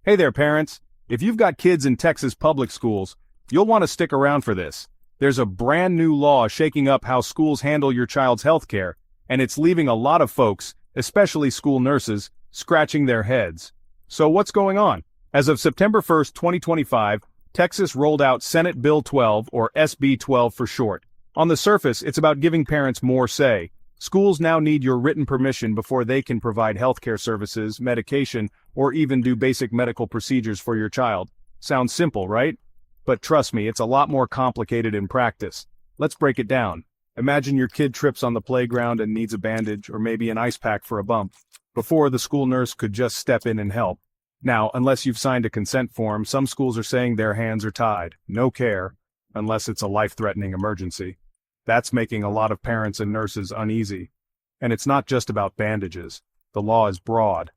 Hey there, parents. If you've got kids in Texas public schools, you'll want to stick around for this. There's a brand new law shaking up how schools handle your child's health care, and it's leaving a lot of folks, especially school nurses, scratching their heads. So what's going on? As of September 1st, 2025, Texas rolled out Senate Bill 12, or SB 12 for short. On the surface, it's about giving parents more say. Schools now need your written permission before they can provide healthcare services, medication, or even do basic medical procedures for your child. Sounds simple, right? But trust me, it's a lot more complicated in practice. Let's break it down. Imagine your kid trips on the playground and needs a bandage or maybe an ice pack for a bump. Before, the school nurse could just step in and help. Now, unless you've signed a consent form, some schools are saying their hands are tied. No care, unless it's a life-threatening emergency. That's making a lot of parents and nurses uneasy. And it's not just about bandages. The law is broad.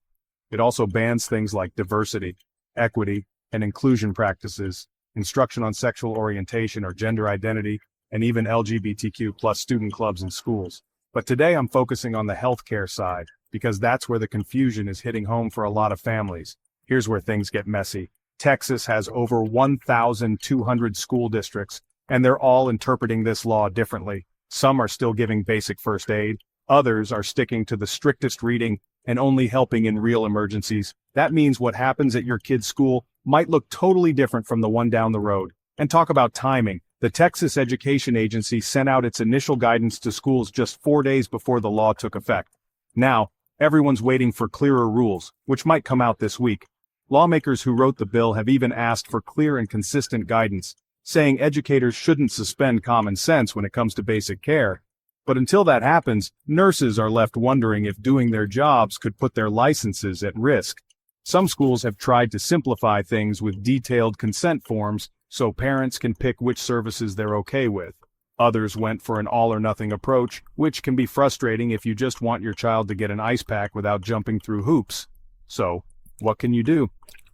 It also bans things like diversity, equity, and inclusion practices, instruction on sexual orientation or gender identity, and even LGBTQ plus student clubs in schools. But today I'm focusing on the healthcare side, because that's where the confusion is hitting home for a lot of families. Here's where things get messy. Texas has over 1,200 school districts, and they're all interpreting this law differently. Some are still giving basic first aid, others are sticking to the strictest reading and only helping in real emergencies. That means what happens at your kid's school might look totally different from the one down the road. And talk about timing. The Texas Education Agency sent out its initial guidance to schools just 4 days before the law took effect. Now, everyone's waiting for clearer rules, which might come out this week. Lawmakers who wrote the bill have even asked for clear and consistent guidance, saying educators shouldn't suspend common sense when it comes to basic care. But until that happens, nurses are left wondering if doing their jobs could put their licenses at risk. Some schools have tried to simplify things with detailed consent forms so parents can pick which services they're okay with. Others went for an all-or-nothing approach, which can be frustrating if you just want your child to get an ice pack without jumping through hoops. So, what can you do?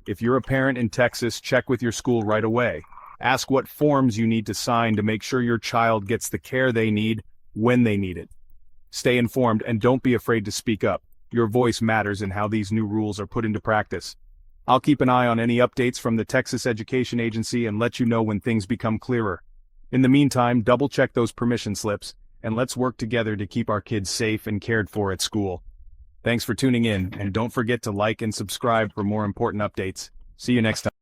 If you're a parent in Texas, check with your school right away. Ask what forms you need to sign to make sure your child gets the care they need when they need it. Stay informed and don't be afraid to speak up. Your voice matters in how these new rules are put into practice. I'll keep an eye on any updates from the Texas Education Agency and let you know when things become clearer. In the meantime, double-check those permission slips, and let's work together to keep our kids safe and cared for at school. Thanks for tuning in, and don't forget to like and subscribe for more important updates. See you next time.